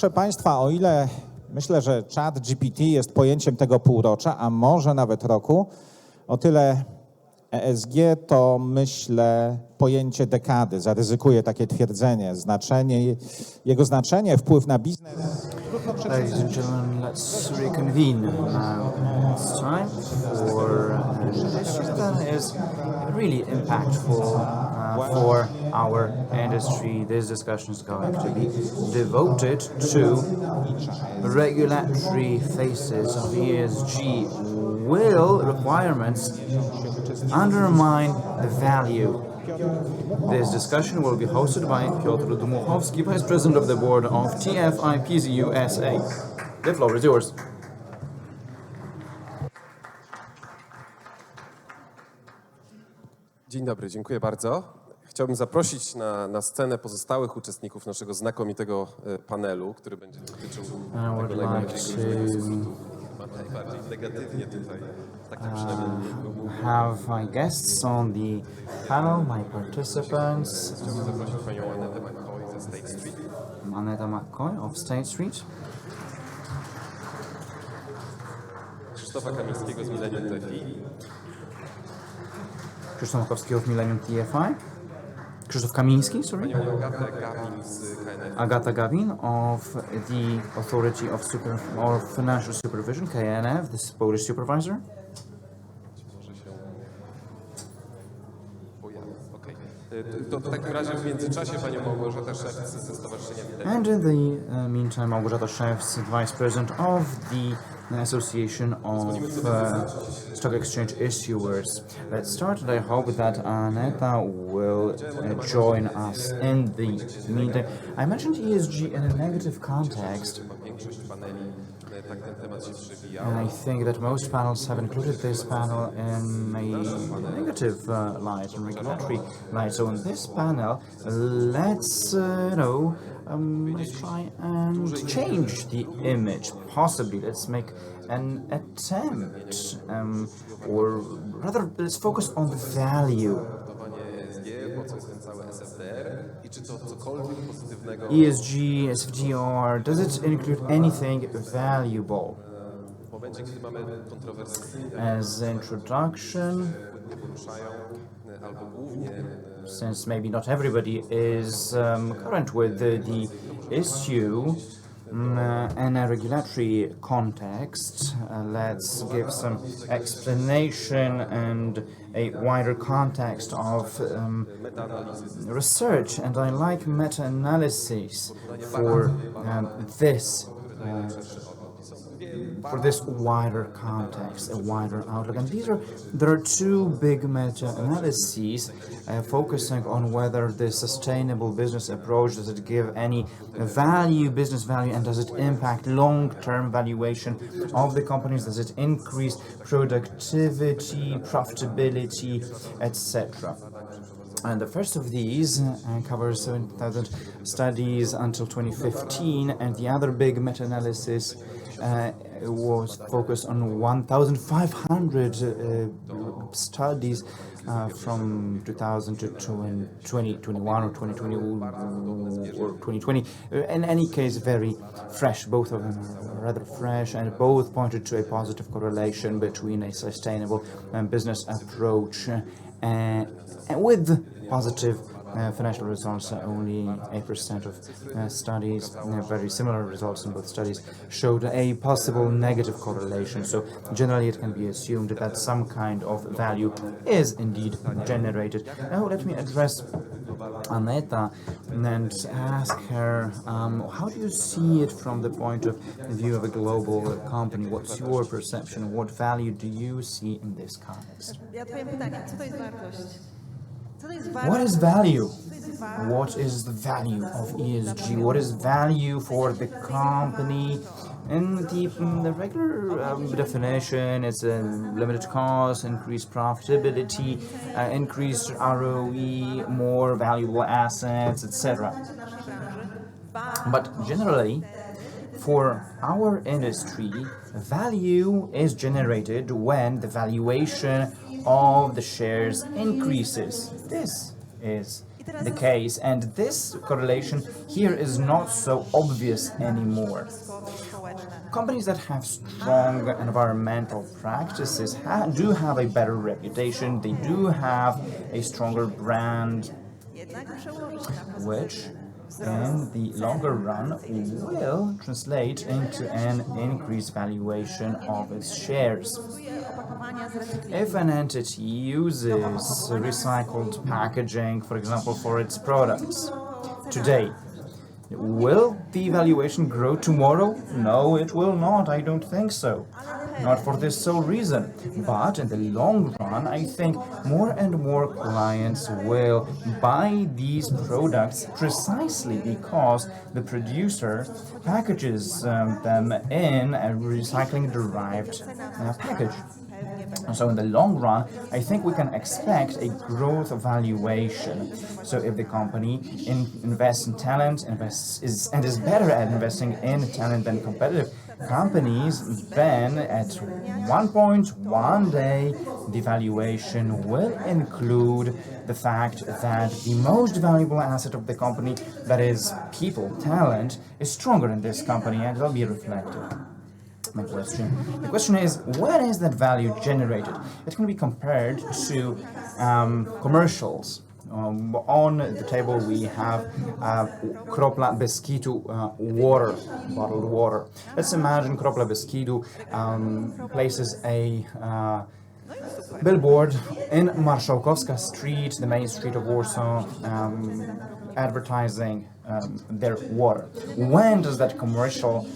Proszę Państwa, o ile myślę, że ChatGPT jest pojęciem tego półrocza, a może nawet roku, o tyle ESG to, myślę, pojęcie dekady. Zaryzykuję takie twierdzenie. Jego znaczenie, wpływ na biznes. Ladies and gentlemen, let's reconvene now. It's time for an issue that is really impactful for our industry. This discussion is going to be devoted to regulatory phases of ESG. Will requirements undermine the value? This discussion will be hosted by Piotr Dmuchowski, Vice President of the Board of TFIPZ USA. The floor is yours. Dzień dobry, dziękuję bardzo. Chciałbym zaprosić na scenę pozostałych uczestników naszego znakomitego panelu, który będzie dotyczył tego najbardziej najbardziej negatywnie tutaj. Tak przynajmniej Have my guests on the panel, my participants. Chciałbym zaprosić panią Anetę McCoy ze State Street. Aneta McCoy of State Street. Krzysztofa Kamińskiego z Millennium TFI. Krzysztof Makowski of Millennium TFI. Krzysztof Kamiński, sorry. Panią Agatę Gawin z KNF. Agata Gawin of the Authority of Financial Supervision, KNF, the Polish supervisor. Może się pojawi. Okej. To w takim razie w międzyczasie panią Małgorzatę Szewc ze Stowarzyszenia Wideo. And in the meantime, Małgorzata Szewc, Vice President of the Association of Stock Exchange Issuers. Let's start, and I hope that Aneta will join us in the meeting. I mentioned ESG in a negative context. Większość paneli tak ten temat się przewija. And I think that most panels have included this panel in a negative light, in regulatory light. So in this panel, let's let's try and change the image. Possibly, let's make an attempt, or rather, let's focus on the value. ESG, po co jest ten cały SFDR i czy to cokolwiek pozytywnego ESG, SFDR, does it include anything valuable? w momencie, kiedy mamy kontrowersyjne As introduction, poruszają albo głównie since maybe not everybody is current with the issue in a regulatory context, let's give some explanation and a wider context of research. And I like meta-analysis for this wider context, a wider outlook. And there are two big meta-analyses focusing on whether the sustainable business approach, does it give any value, business value, and does it impact long-term valuation of the companies, does it increase productivity, profitability, etc. And the first of these covers 7,000 studies until 2015, and the other big meta-analysis was focused on 1,500 studies from 2000 to 2021 or 2020 or 2020. In any case, very fresh. Both of them are rather fresh, and both pointed to a positive correlation between a sustainable business approach with positive financial results. Only 8% of studies, very similar results in both studies, showed a possible negative correlation. So generally it can be assumed that some kind of value is indeed generated. Now let me address Aneta and ask her, how do you see it from the point of view of a global company? What's your perception? What value do you see in this context? Ja odpowiem pytanie, co to jest wartość? What is value? What is the value of ESG? What is value for the company? In the regular definition, it's a limited cost, increased profitability, increased ROE, more valuable assets, etc. But generally, for our industry, value is generated when the valuation of the shares increases. This is the case, and this correlation here is not so obvious anymore. Companies that have strong environmental practices do have a better reputation, they do have a stronger brand, which in the longer run will translate into an increased valuation of its shares. If an entity uses recycled packaging, for example, for its products today, will the valuation grow tomorrow? No, it will not. I don't think so. Not for this sole reason. But in the long run, I think more and more clients will buy these products precisely because the producer packages them in a recycling-derived package. So in the long run, I think we can expect a growth of valuation. So if the company invests in talent, is better at investing in talent than competitive companies, then at one point, one day, the valuation will include the fact that the most valuable asset of the company, that is people, talent, is stronger in this company, and it will be reflected. The question is, when is that value generated? It can be compared to commercials. On the table we have Kropla Beskidu water, bottled water. Let's imagine Kropla Beskidu places a billboard in Marszałkowska Street, the main street of Warsaw, advertising their water. When does that commercial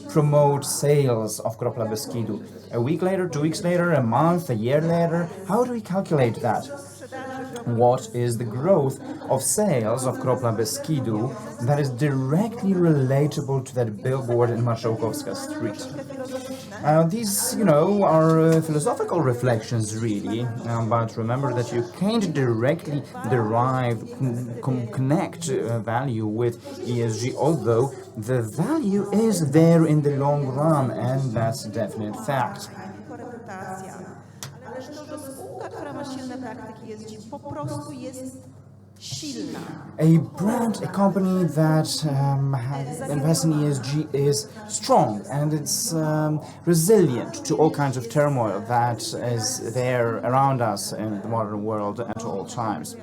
promote sales of Kropla Beskidu? A week later, 2 weeks later, a month, a year later? How do we calculate that? What is the growth of sales of Kropla Beskidu that is directly relatable to that billboard in Marszałkowska Street? These, are philosophical reflections, really, but remember that you can't directly connect value with ESG, although the value is there in the long run, and that's a definite fact. A brand, a company that invests in ESG is strong and it's resilient to all kinds of turmoil that is there around us in the modern world at all times.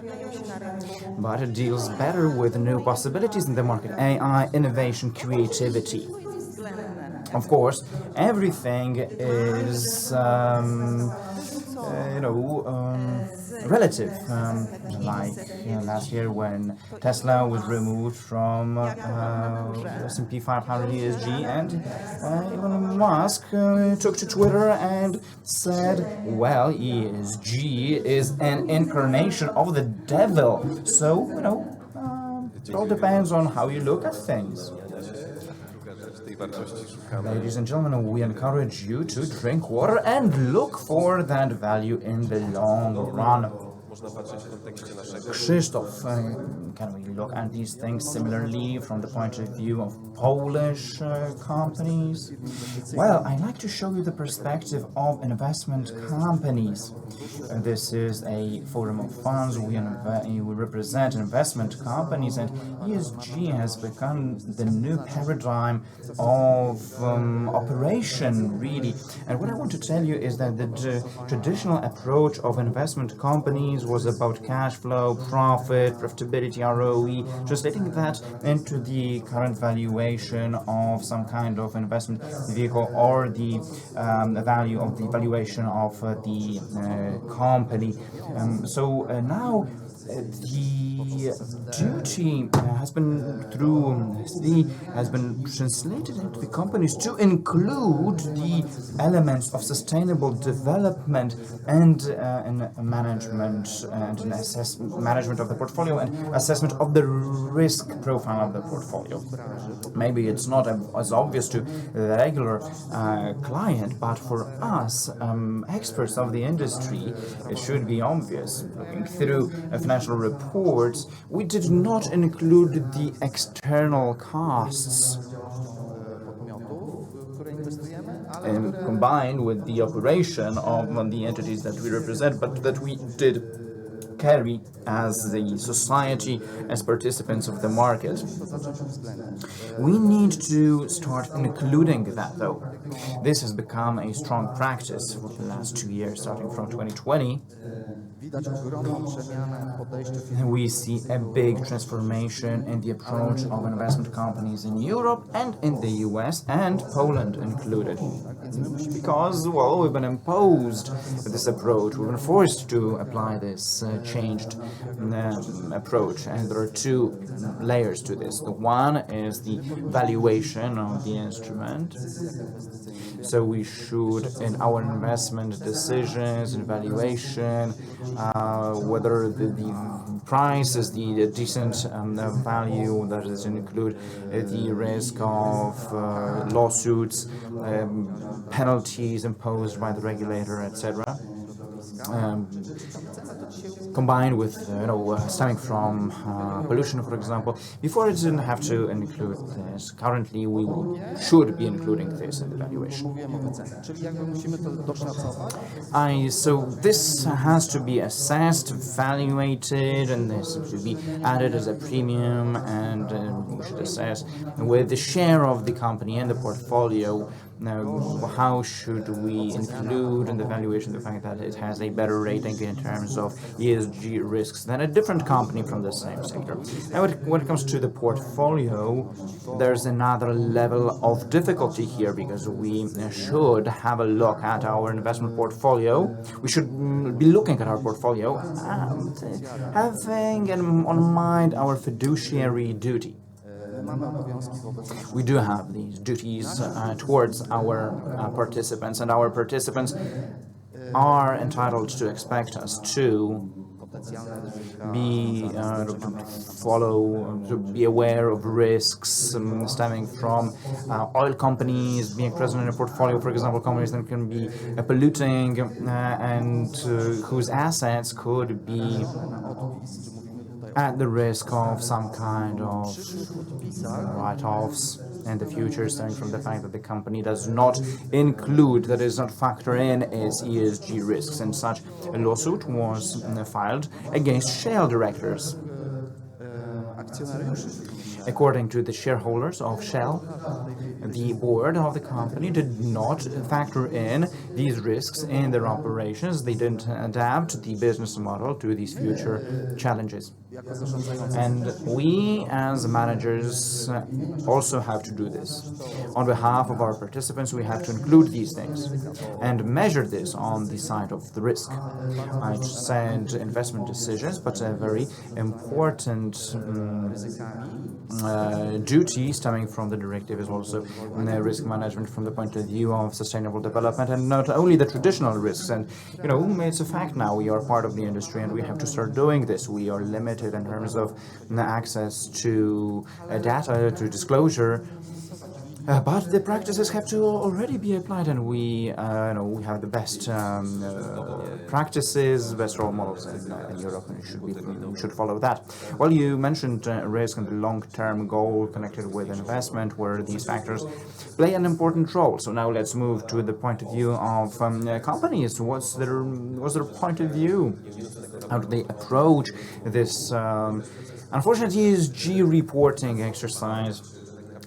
But it deals better with new possibilities in the market: AI, innovation, creativity. Of course, everything is relative. Like last year when Tesla was removed from S&P 500 ESG, and Elon Musk took to Twitter and said, well, ESG is an incarnation of the devil. So, it all depends on how you look at things. Ladies and gentlemen, we encourage you to drink water and look for that value in the long run. Krzysztof, can we look at these things similarly from the point of view of Polish companies? Well, I'd like to show you the perspective of investment companies. This is a forum of funds. We represent investment companies, and ESG has become the new paradigm of operation, really. And what I want to tell you is that the traditional approach of investment companies was about cash flow, profit, profitability, ROE, translating that into the current valuation of some kind of investment vehicle, or the value of the valuation of the company. Now the duty has been translated into the companies to include the elements of sustainable development and management and management of the portfolio and assessment of the risk profile of the portfolio. Maybe it's not as obvious to the regular client, but for us, experts of the industry, it should be obvious. Looking through financial reports, we did not include the external costs combined with the operation of the entities that we represent, but that we did carry as the society, as participants of the market. We need to start including that, though. This has become a strong practice for the last 2 years, starting from 2020. We see a big transformation in the approach of investment companies in Europe and in the US, and Poland included. Because, well, we've been imposed this approach, we've been forced to apply this changed approach, and there are two layers to this. The one is the valuation of the instrument. So we should, in our investment decisions and valuation, whether the price is the decent value, that does include the risk of lawsuits, penalties imposed by the regulator, etc. Combined with, stemming from pollution, for example. Before, it didn't have to include this. Currently, we should be including this in the valuation. So this has to be assessed, evaluated, and this should be added as a premium, and we should assess with the share of the company in the portfolio. Now, how should we include in the valuation the fact that it has a better rating in terms of ESG risks than a different company from the same sector? Now, when it comes to the portfolio, there's another level of difficulty here, because we should have a look at our investment portfolio. We should be looking at our portfolio and having on mind our fiduciary duty. We do have these duties towards our participants, and our participants are entitled to expect us to be to be aware of risks stemming from oil companies being present in a portfolio, for example, companies that can be polluting and whose assets could be at the risk of some kind of write-offs in the future, stemming from the fact that the company does not include, that does not factor in its ESG risks. And such a lawsuit was filed against Shell directors. According to the shareholders of Shell, the board of the company did not factor in these risks in their operations. They didn't adapt the business model to these future challenges. And we, as managers, also have to do this. On behalf of our participants, we have to include these things and measure this on the side of the risk. I said investment decisions, but a very important duty stemming from the directive is also risk management from the point of view of sustainable development, and not only the traditional risks. And it's a fact now, we are part of the industry and we have to start doing this. We are limited in terms of access to data, to disclosure, but the practices have to already be applied, and we have the best practices, best role models in Europe, and we should follow that. Well, you mentioned risk and the long-term goal connected with investment, where these factors play an important role. So now let's move to the point of view of companies. What's their point of view? How do they approach this unfortunate ESG reporting exercise?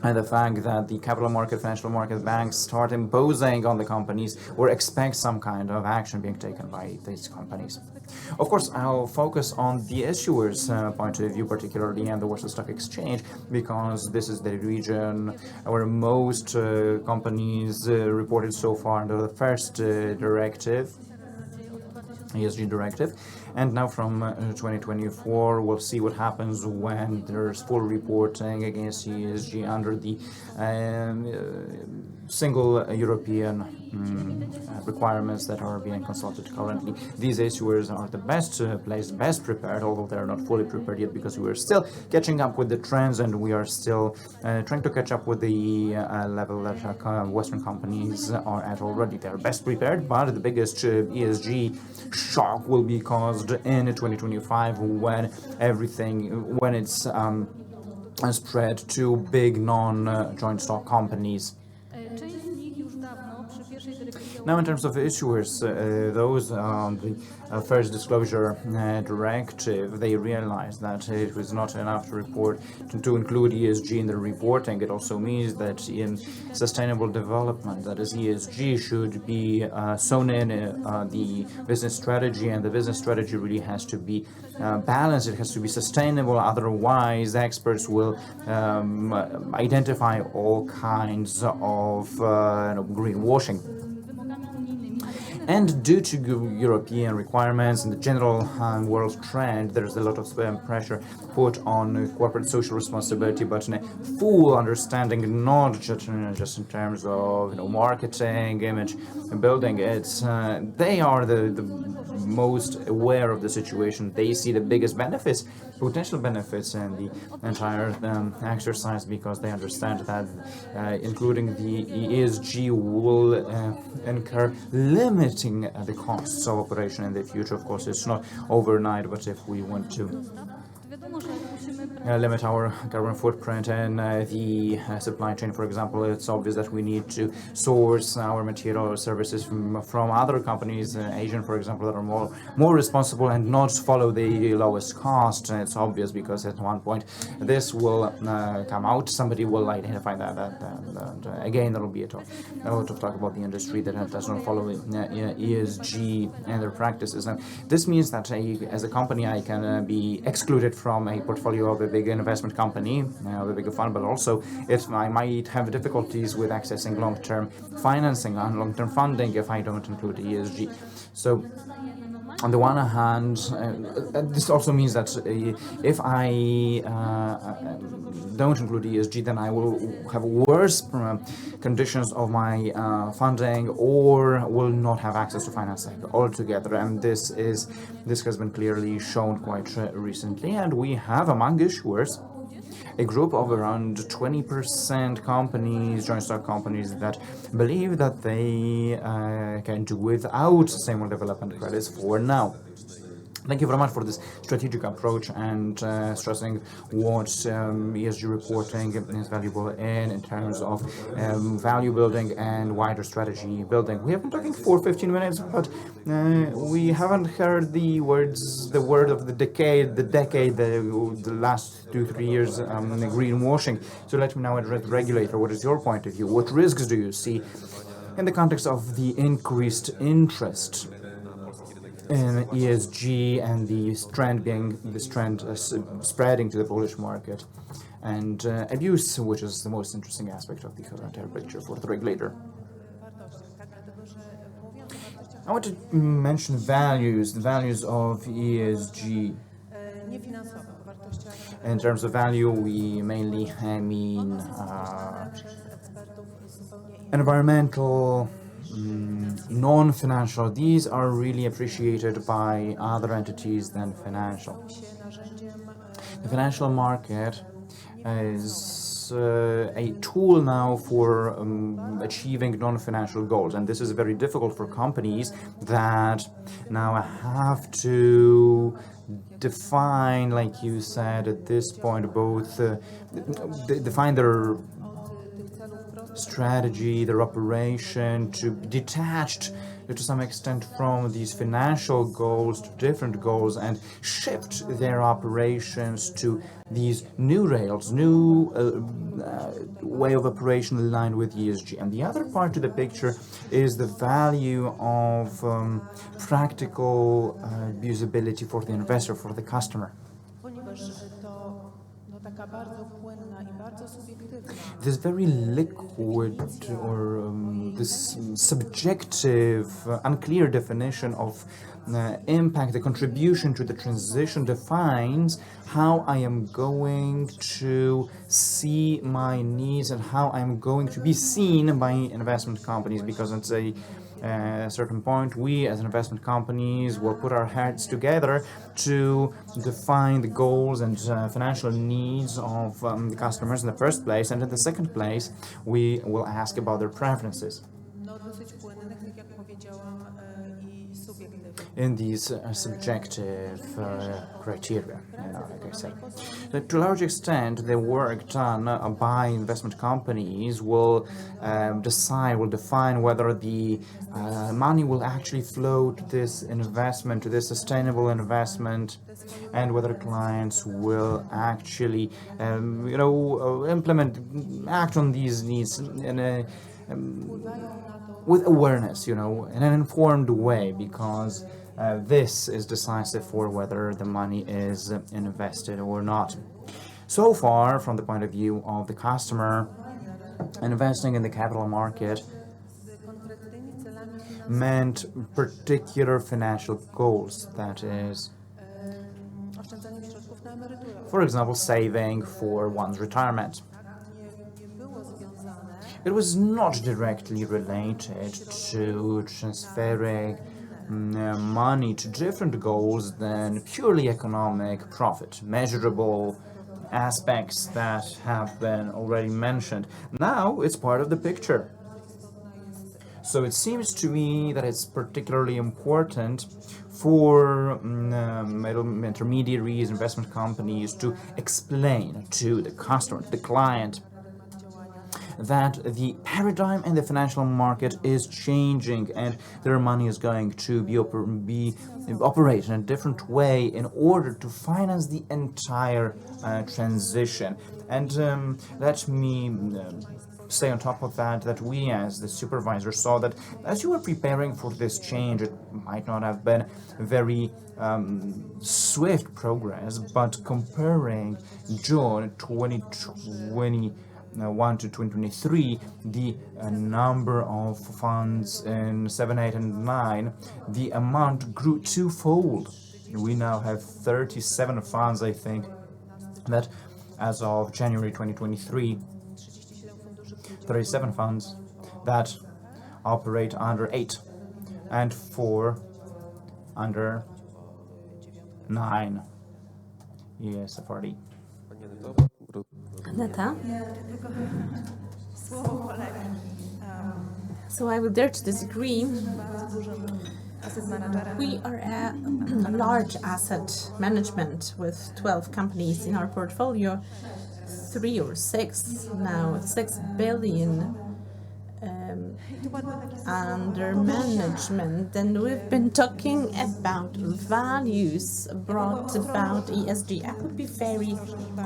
And the fact that the capital market, financial market, banks start imposing on the companies or expect some kind of action being taken by these companies. Of course, I'll focus on the issuers' point of view, particularly in the Warsaw Stock Exchange, because this is the region where most companies reported so far under the first directive, ESG directive. And now from 2024, we'll see what happens when there's full reporting against ESG under the single European requirements that are being consulted currently. These issuers are the best placed, best prepared, although they're not fully prepared yet, because we're still catching up with the trends, and we are still trying to catch up with the level that Western companies are at already. They're best prepared, but the biggest ESG shock will be caused in 2025 when it's spread to big non-joint stock companies. pierwszej dyrektywie Now, in terms of issuers, those on the first disclosure directive, they realized that it was not enough to report to include ESG in the reporting. It also means that in sustainable development, that is ESG, should be sewn in the business strategy, and the business strategy really has to be balanced. It has to be sustainable. Otherwise, experts will identify all kinds of greenwashing. And due to European requirements and the general world trend, there's a lot of pressure put on corporate social responsibility, but in a full understanding, not just in terms of marketing, image building. It's they are the most aware of the situation. They see the biggest benefits, potential benefits in the entire exercise, because they understand that including the ESG will incur limiting the costs of operation in the future. Of course, it's not overnight, but if we want to wiadomo, że musimy limit our carbon footprint in the supply chain, for example, it's obvious that we need to source our material or services from other companies, Asian, for example, that are more responsible and not follow the lowest cost. It's obvious because at one point this will come out. Somebody will identify that, and again, there will be a lot of talk about the industry that does not follow ESG and their practices. And this means that as a company, I can be excluded from a portfolio of a big investment company, of a big fund, but also I might have difficulties with accessing long-term financing and long-term funding if I don't include ESG. So on the one hand, this also means that if I don't include ESG, then I will have worse conditions of my funding, or will not have access to financing altogether. And this has been clearly shown quite recently. And we have among issuers a group of around 20% companies, joint stock companies, that believe that they can do without sustainable development credits for now. Thank you very much for this strategic approach and stressing what ESG reporting is valuable in terms of value building and wider strategy building. We have been talking for 15 minutes, but we haven't heard the word of the decade, the last 2-3 years, greenwashing. So let me now address the regulator. What is your point of view? What risks do you see in the context of the increased interest in ESG and the trend spreading to the Polish market, and abuse, which is the most interesting aspect of the entire picture for the regulator? I want to mention values, the values of ESG. In terms of value, we mainly mean environmental, non-financial. These are really appreciated by other entities than financial. The financial market is a tool now for achieving non-financial goals, and this is very difficult for companies that now have to define, like you said at this point, both define their strategy, their operation, to be detached to some extent from these financial goals to different goals, and shift their operations to these new rails, new way of operation aligned with ESG. And the other part of the picture is the value of practical usability for the investor, for the customer. This very liquid or this subjective, unclear definition of impact, the contribution to the transition, defines how I am going to see my needs and how I'm going to be seen by investment companies, because it's a certain point, we as investment companies will put our heads together to define the goals and financial needs of the customers in the first place, and in the second place, we will ask about their preferences. in these subjective criteria, like I say. So to a large extent, the work done by investment companies will define whether the money will actually flow to this investment, to this sustainable investment, and whether clients will actually, act on these needs in a with awareness, in an informed way, because this is decisive for whether the money is invested or not. So far, from the point of view of the customer, investing in the capital market meant particular financial goals, that is, for example, saving for one's retirement. It was not directly related to transferring money to different goals than purely economic profit, measurable aspects that have been already mentioned. Now it's part of the picture. So it seems to me that it's particularly important for intermediaries, investment companies to explain to the customer, to the client, that the paradigm in the financial market is changing and their money is going to be operated in a different way in order to finance the entire transition. And let me say on top of that we as the supervisor saw that as you were preparing for this change, it might not have been very swift progress, but comparing June 2021 to 2023, the number of funds in 7, 8, and 9, the amount grew twofold. We now have 37 funds, I think, that as of January 2023, 37 funds that operate under 8 and 4 under 9 ESFRD. Aneta? So I would dare to disagree. We are a large asset management with 12 companies in our portfolio, 3 or 6 now, 6 billion under management, and we've been talking about values brought about ESG. I would be very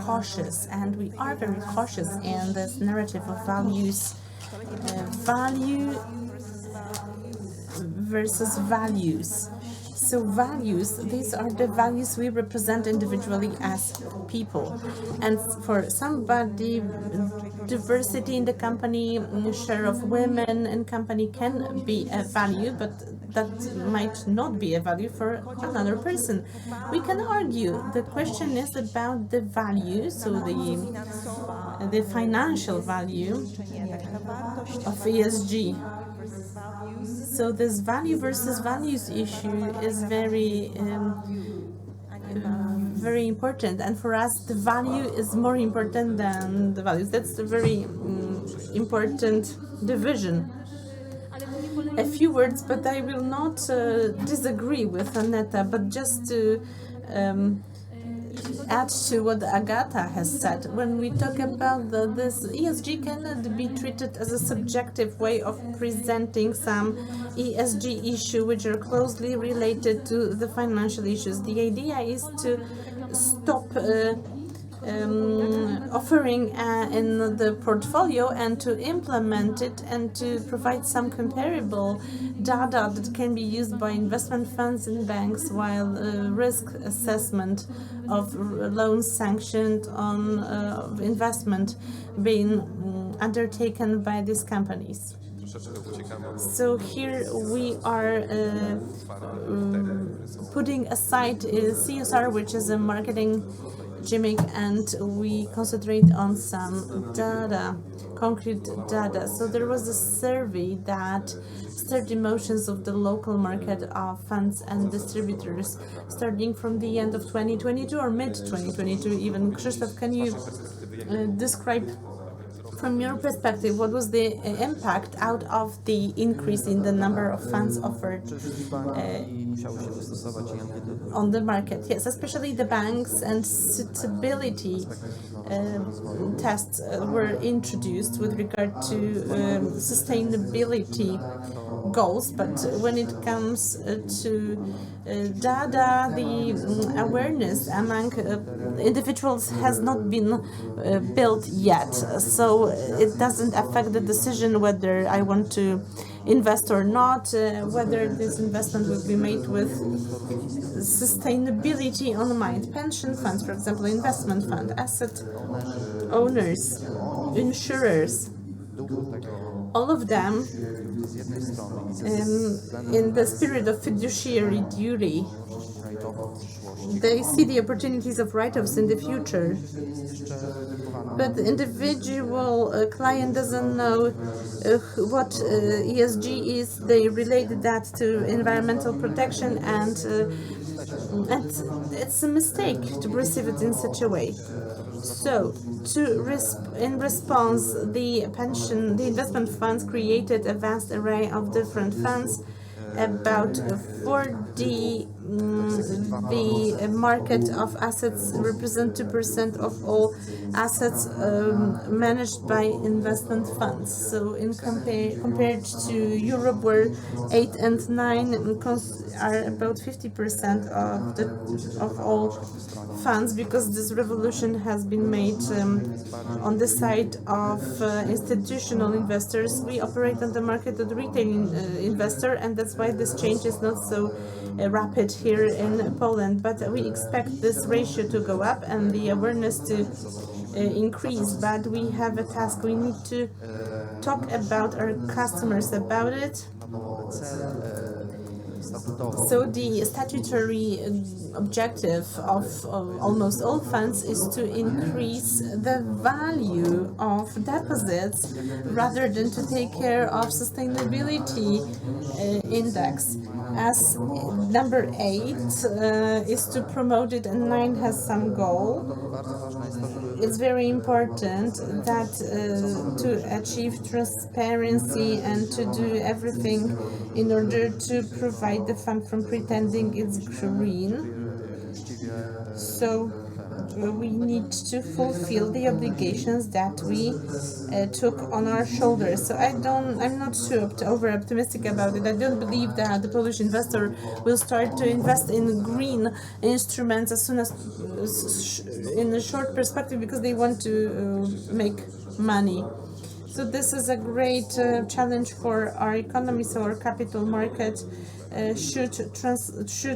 cautious, and we are very cautious in this narrative of values, value versus values. So values, these are the values we represent individually as people. And for somebody, diversity in the company, share of women in company can be a value, but that might not be a value for another person. We can argue. The question is about the value, so the financial value of ESG. So this value versus values issue is very important, and for us the value is more important than the values. That's a very important division. A few words, but I will not disagree with Aneta, but just to add to what Agata has said. When we talk about this, ESG cannot be treated as a subjective way of presenting some ESG issue which are closely related to the financial issues. The idea is to stop offering in the portfolio and to implement it and to provide some comparable data that can be used by investment funds and banks, while risk assessment of loans sanctioned on investment being undertaken by these companies. So here we are putting aside CSR, which is a marketing gimmick, and we concentrate on some data, concrete data. So there was a survey that stirred emotions of the local market of funds and distributors starting from the end of 2022 or mid-2022 even. Krzysztof, can you describe from your perspective what was the impact out of the increase in the number of funds offered on the market. Yes, especially the banks and suitability tests were introduced with regard to sustainability goals, but when it comes to data, the awareness among individuals has not been built yet, so it doesn't affect the decision whether I want to invest or not, whether this investment will be made with sustainability on mind. Pension funds, for example, investment fund, asset owners, insurers, all of them in the spirit of fiduciary duty, they see the opportunities of write-offs in the future. But the individual client doesn't know what ESG is. They related that to environmental protection, and it's a mistake to perceive it in such a way. So, in response, the investment funds created a vast array of different funds. About 40 the market of assets represent 2% of all assets managed by investment funds. So compared to Europe, where 8 and 9 are about 50% of all funds, because this revolution has been made on the side of institutional investors. We operate on the market of the retail investor, and that's why this change is not so rapid here in Poland. But we expect this ratio to go up and the awareness to increase. But we have a task. We need to talk about our customers about it. So the statutory objective of almost all funds is to increase the value of deposits rather than to take care of sustainability index. As number 8 is to promote it and 9 has some goal. It's very important that to achieve transparency and to do everything in order to provide the fund from pretending it's green. So we need to fulfill the obligations that we took on our shoulders. So I'm not too over optimistic about it. I don't believe that the Polish investor will start to invest in green instruments as soon as in a short perspective, because they want to make money. So this is a great challenge for our economy. So our capital market should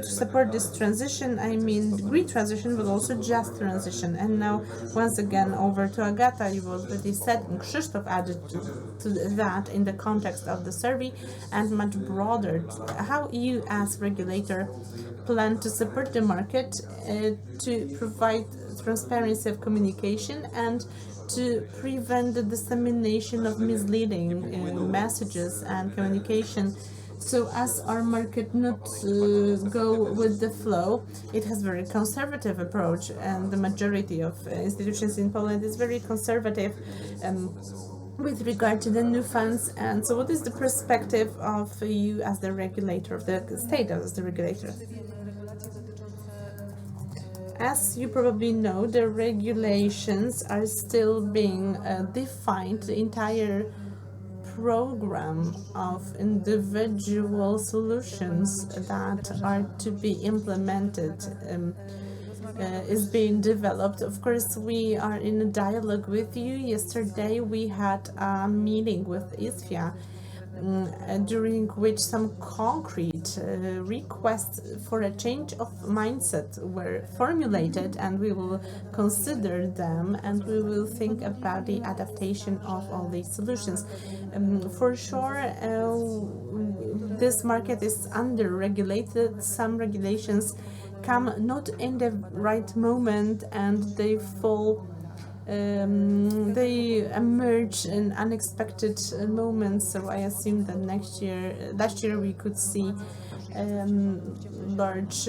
support this transition. I mean green transition, but also just transition. And now, once again, over to Agata. You already said, and Krzysztof added to that in the context of the survey, and much broader. How you, as regulator, plan to support the market to provide transparency of communication and to prevent the dissemination of misleading messages and communication, so as our market not go with the flow. It has very conservative approach, and the majority of institutions in Poland is very conservative with regard to the new funds. And so what is the perspective of you as the regulator, of the state as the regulator? As you probably know, the regulations are still being defined. The entire program of individual solutions that are to be implemented is being developed. Of course, we are in a dialogue with you. Yesterday, we had a meeting with ISFIA, during which some concrete requests for a change of mindset were formulated, and we will consider them, and we will think about the adaptation of all these solutions. For sure, this market is under-regulated. Some regulations come not in the right moment, and they fall they emerge in unexpected moments. So I assume that last year we could see large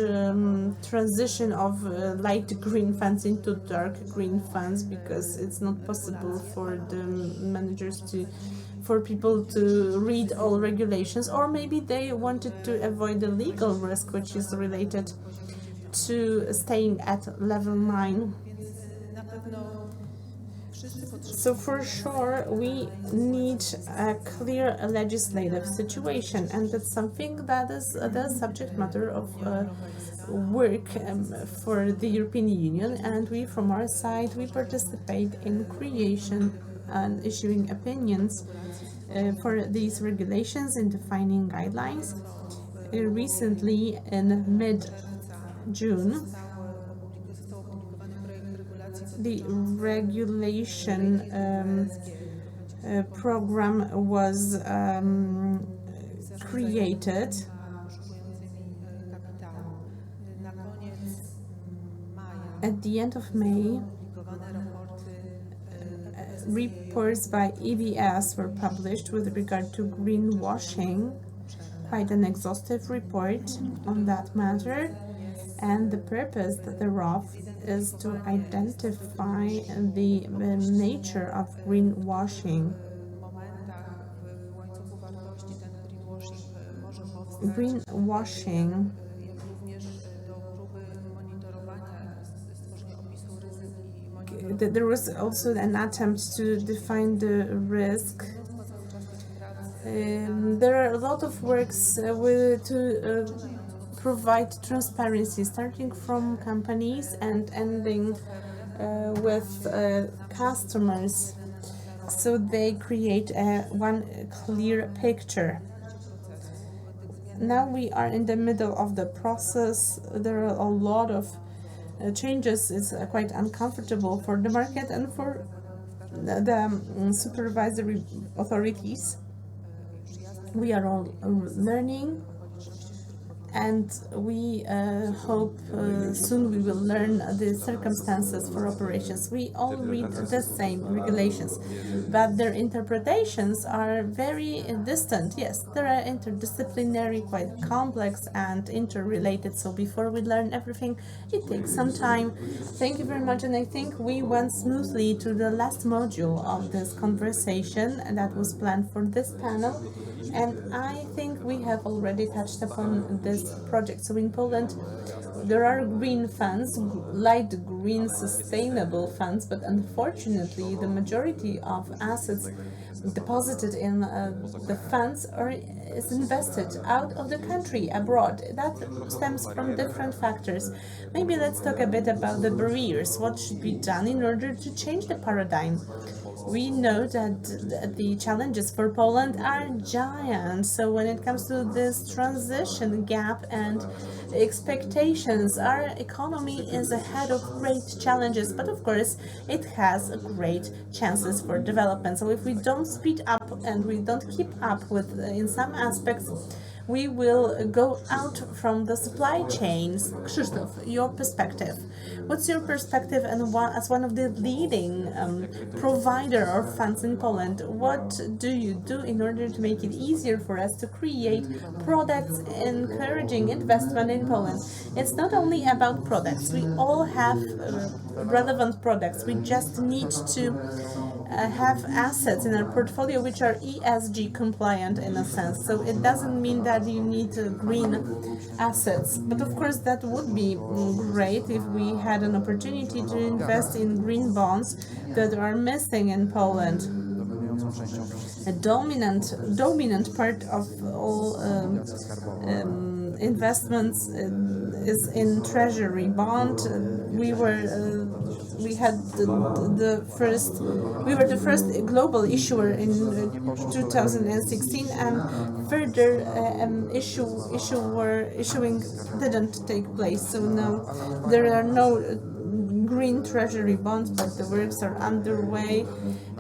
transition of light green funds into dark green funds, because it's not possible for the managers for people to read all regulations, or maybe they wanted to avoid the legal risk which is related to staying at level 9. So for sure we need a clear legislative situation, and that's something that is the subject matter of work for the European Union, and we from our side we participate in creation and issuing opinions for these regulations and defining guidelines. Recently in mid-June, the regulation program was created. At the end of May, reports by EBS were published with regard to greenwashing, quite an exhaustive report on that matter, and the purpose thereof is to identify the nature of greenwashing. Greenwashing there was also an attempt to define the risk. There are a lot of works to provide transparency, starting from companies and ending with customers, so they create one clear picture. Now we are in the middle of the process. There are a lot of changes. It's quite uncomfortable for the market and for the supervisory authorities. We are all learning, and we hope soon we will learn the circumstances for operations. We all read the same regulations, but their interpretations are very distant. Yes, they are interdisciplinary, quite complex and interrelated, so before we learn everything, it takes some time. Thank you very much, and I think we went smoothly to the last module of this conversation that was planned for this panel. And I think we have already touched upon this project. So in Poland, there are green funds, light green sustainable funds, but unfortunately, the majority of assets deposited in the funds is invested out of the country, abroad. That stems from different factors. Maybe let's talk a bit about the barriers. What should be done in order to change the paradigm? We know that the challenges for Poland are giant. So when it comes to this transition gap and expectations, our economy is ahead of great challenges, but of course it has great chances for development. So if we don't speed up and we don't keep up with in some aspects, we will go out from the supply chains. Krzysztof, your perspective. What's your perspective, and as one of the leading provider of funds in Poland, what do you do in order to make it easier for us to create products encouraging investment in Poland? It's not only about products. We all have relevant products. We just need to have assets in our portfolio which are ESG compliant in a sense. So it doesn't mean that you need green assets, but of course that would be great if we had an opportunity to invest in green bonds that are missing in Poland. A dominant part of all investments is in treasury bond. We were the first global issuer in 2016, and further issuing didn't take place. So now there are no green treasury bonds, but the works are underway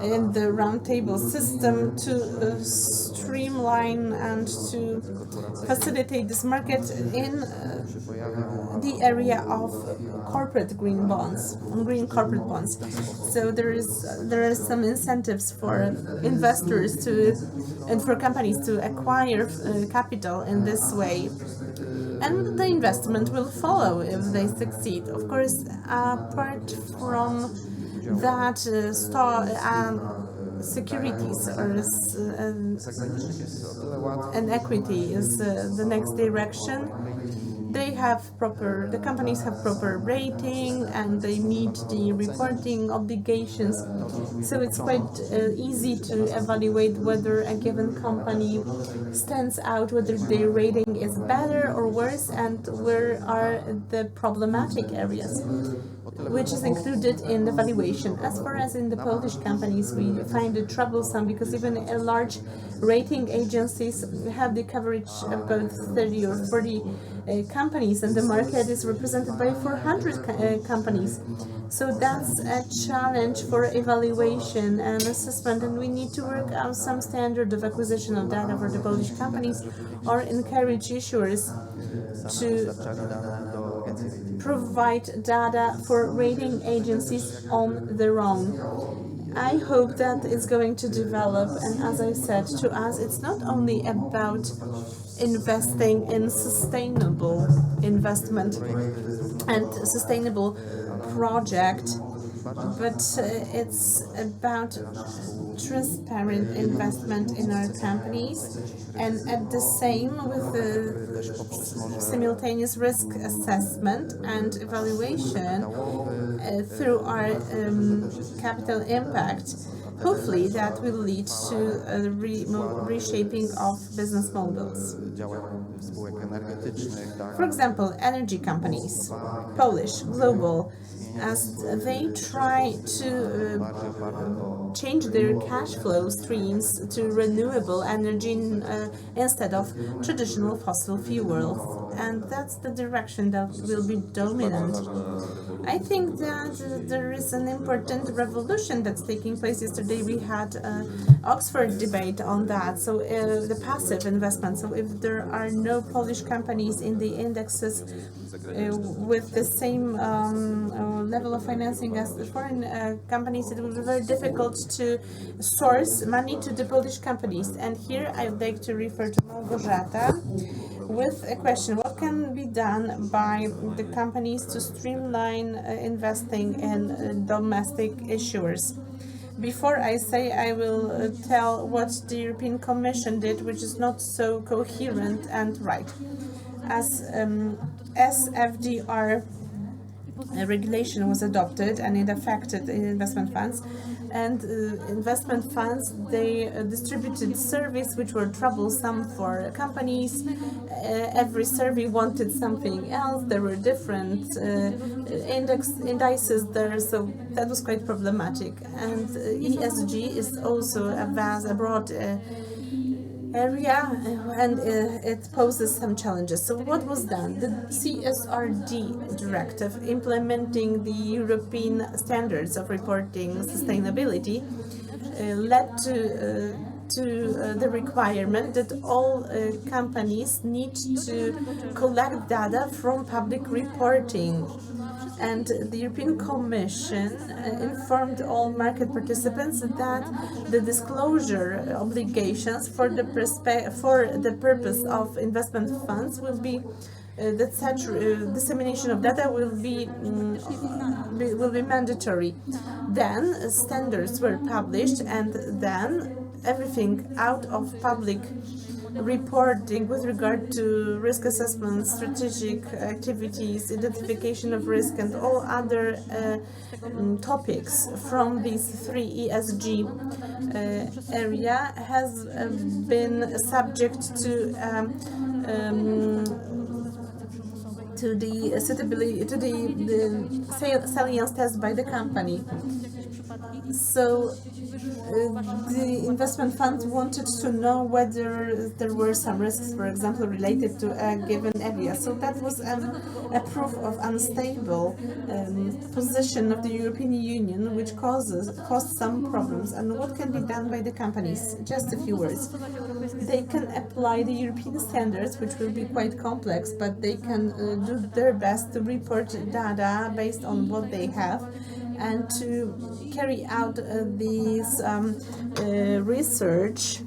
in the roundtable system to streamline and to facilitate this market in the area of corporate green bonds, green corporate bonds. So there are some incentives for investors and for companies to acquire capital in this way. and the investment will follow if they succeed. Of course, apart from that, securities and equity is the next direction. The companies have proper rating and they meet the reporting obligations. So it's quite easy to evaluate whether a given company stands out, whether their rating is better or worse, and where are the problematic areas, which is included in the valuation. As far as in the Polish companies, we find it troublesome because even large rating agencies have the coverage of about 30 or 40 companies, and the market is represented by 400 companies. So that's a challenge for evaluation and assessment, and we need to work out some standard of acquisition of data for the Polish companies or encourage issuers to provide data for rating agencies on their own. I hope that it's going to develop, and as I said, to us it's not only about investing in sustainable investment and sustainable project, but it's about transparent investment in our companies, and at the same with the simultaneous risk assessment and evaluation through our capital impact. Hopefully that will lead to a reshaping of business models. For example, energy companies, Polish, global, as they try to change their cash flow streams to renewable energy instead of traditional fossil fuels. And that's the direction that will be dominant. I think that there is an important revolution that's taking place. Yesterday we had an Oxford debate on that, so the passive investment. So if there are no Polish companies in the indexes with the same level of financing as the foreign companies, it will be very difficult to source money to the Polish companies. And here I would like to refer to Małgorzata with a question: what can be done by the companies to streamline investing in domestic issuers? Before I say, I will tell what the European Commission did, which is not so coherent and right. As SFDR regulation was adopted and it affected investment funds, and investment funds, they distributed surveys which were troublesome for companies. Every survey wanted something else. There were different indices there, so that was quite problematic. And ESG is also a broad area, and it poses some challenges. So what was done? The CSRD directive, implementing the European standards of reporting sustainability, led to the requirement that all companies need to collect data from public reporting. And the European Commission informed all market participants that the disclosure obligations for the purpose of investment funds will be that such dissemination of data will be mandatory. Then standards were published, and then everything out of public reporting with regard to risk assessment, strategic activities, identification of risk, and all other topics from these three ESG area has been subject to the suitability, to the salience test by the company. So the investment funds wanted to know whether there were some risks, for example, related to a given area. So that was a proof of unstable position of the European Union, which caused some problems. And what can be done by the companies? Just a few words. They can apply the European standards, which will be quite complex, but they can do their best to report data based on what they have, and to carry out these research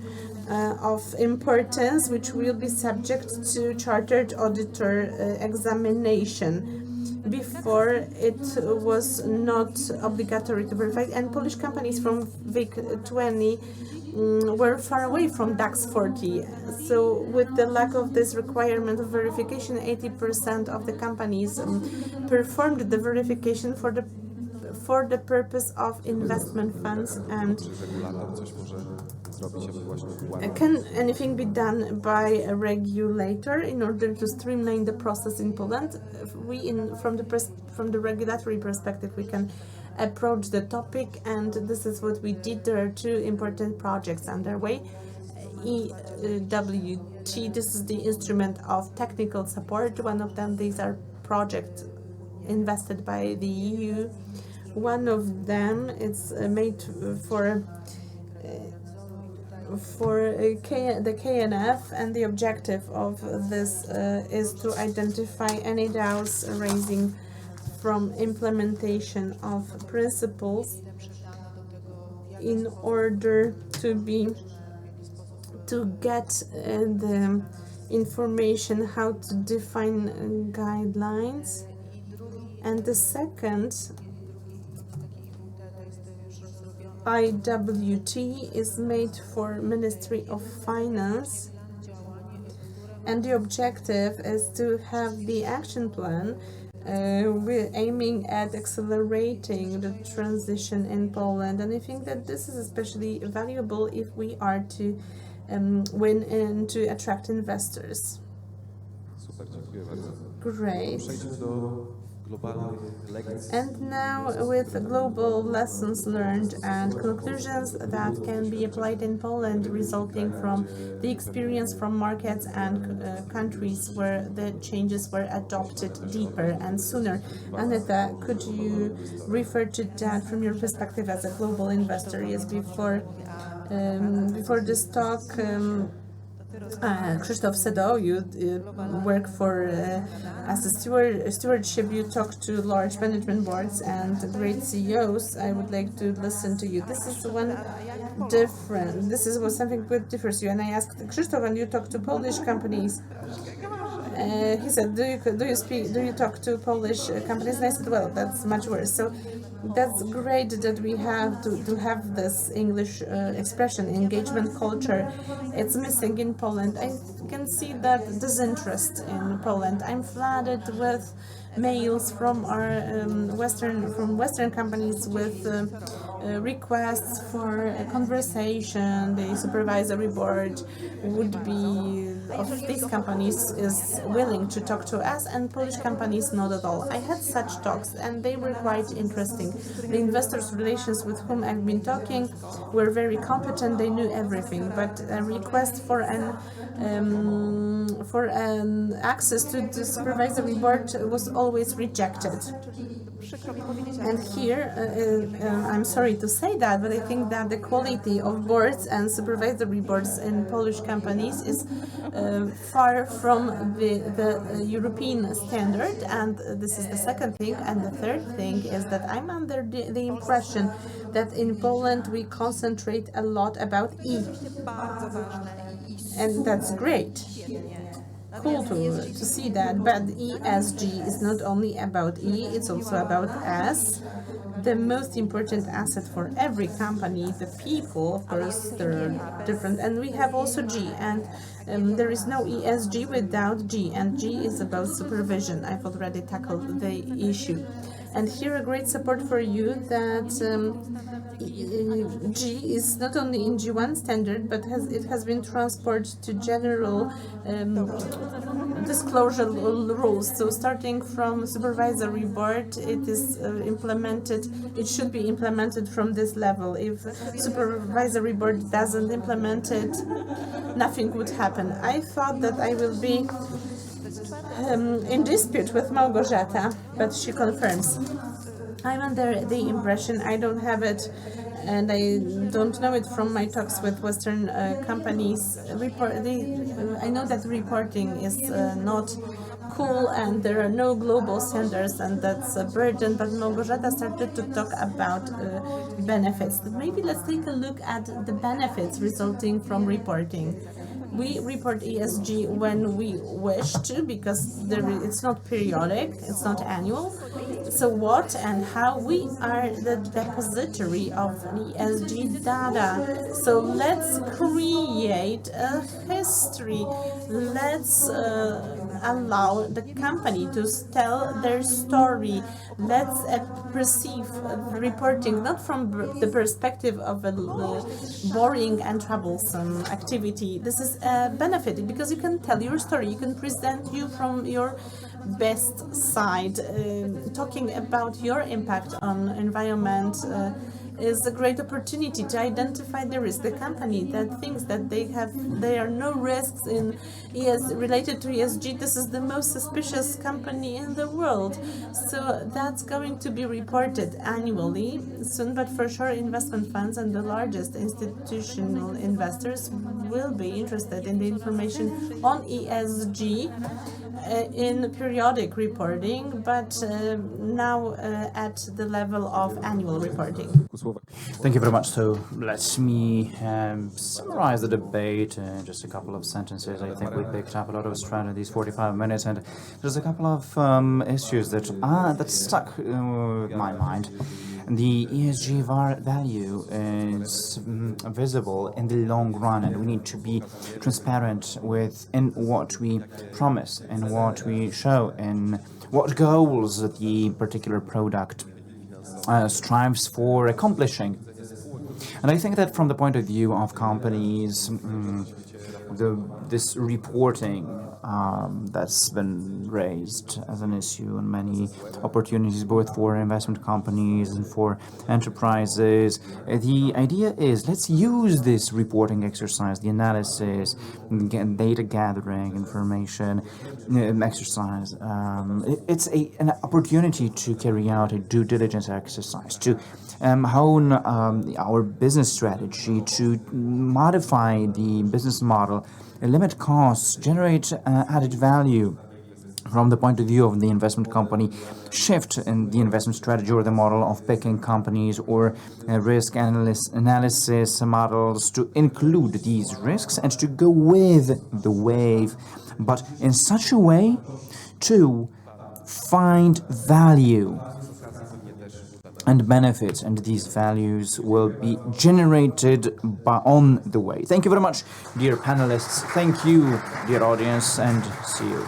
of importance, which will be subject to chartered auditor examination. Before, it was not obligatory to verify, and Polish companies from WIG 20 were far away from DAX 40. So with the lack of this requirement of verification, 80% of the companies performed the verification for the purpose of investment funds. And can anything be done by a regulator in order to streamline the process in Poland? From the regulatory perspective, we can approach the topic, and this is what we did. There are two important projects underway. EWT, this is the instrument of technical support. One of them, these are projects invested by the EU. One of them is made for the KNF, and the objective of this is to identify any doubts arising from implementation of principles in order to get the information how to define guidelines. And the second, IWT, is made for Ministry of Finance, and the objective is to have the action plan. We're aiming at accelerating the transition in Poland, and I think that this is especially valuable if we are to win and to attract investors. Super, dziękuję bardzo. Great. Przejdźmy do globalnych lekcji. And now with global lessons learned and conclusions that can be applied in Poland, resulting from the experience from markets and countries where the changes were adopted deeper and sooner. Aneta, could you refer to that from your perspective as a global investor? Yes, before this talk, Krzysztof said, "Oh, you work for as a stewardship. You talk to large management boards and great CEOs. I would like to listen to you." This is one different. This is what something that differs you. And I asked Krzysztof, "And you talk to Polish companies?" He said, "Do you talk to Polish companies?" And I said, "Well, that's much worse." So that's great that we have to have this English expression, engagement culture. It's missing in Poland. I can see that disinterest in Poland. I'm flooded with mails from our Western companies with requests for a conversation. The supervisory board of these companies is willing to talk to us, and Polish companies not at all. I had such talks, and they were quite interesting. The investors' relations with whom I've been talking were very competent. They knew everything, but a request for an access to the supervisory board was always rejected. And here, I'm sorry to say that, but I think that the quality of boards and supervisory boards in Polish companies is far from the European standard, and this is the second thing. And the third thing is that I'm under the impression that in Poland we concentrate a lot about E, and that's great. Cool to see that, but ESG is not only about E, it's also about S. The most important asset for every company, the people, of course, they're different, and we have also G, and there is no ESG without G, and G is about supervision. I've already tackled the issue. And here a great support for you that G is not only in G1 standard, but it has been transferred to general disclosure rules. So starting from supervisory board, it is implemented. It should be implemented from this level. If supervisory board doesn't implement it, nothing would happen. I thought that I will be in dispute with Małgorzata, but she confirms. I'm under the impression, I don't have it and I don't know it from my talks with Western companies. I know that reporting is not cool and there are no global standards, and that's a burden, but Małgorzata started to talk about benefits. Maybe let's take a look at the benefits resulting from reporting. We report ESG when we wish to, because it's not periodic, it's not annual. So what and how? We are the depository of ESG data. So let's create a history. Let's allow the company to tell their story. Let's perceive reporting not from the perspective of a boring and troublesome activity. This is a benefit because you can tell your story, you can present you from your best side. Talking about your impact on environment is a great opportunity to identify the risk. The company that thinks that there are no risks in related to ESG, this is the most suspicious company in the world. So that's going to be reported annually soon, but for sure investment funds and the largest institutional investors will be interested in the information on ESG in periodic reporting, but now at the level of annual reporting. Thank you very much. So let me summarize the debate in just a couple of sentences. I think we picked up a lot of strand in these 45 minutes, and there's a couple of issues that stuck in my mind. The ESG value is visible in the long run, and we need to be transparent in what we promise, in what we show, in what goals the particular product strives for accomplishing. And I think that from the point of view of companies, this reporting that's been raised as an issue and many opportunities both for investment companies and for enterprises. The idea is, let's use this reporting exercise, the analysis, data gathering, information exercise. It's an opportunity to carry out a due diligence exercise, to hone our business strategy, to modify the business model, limit costs, generate added value from the point of view of the investment company, shift in the investment strategy or the model of picking companies or risk analysis models to include these risks and to go with the wave, but in such a way to find value and benefits, and these values will be generated on the way. Thank you very much, dear panelists. Thank you, dear audience, and see you.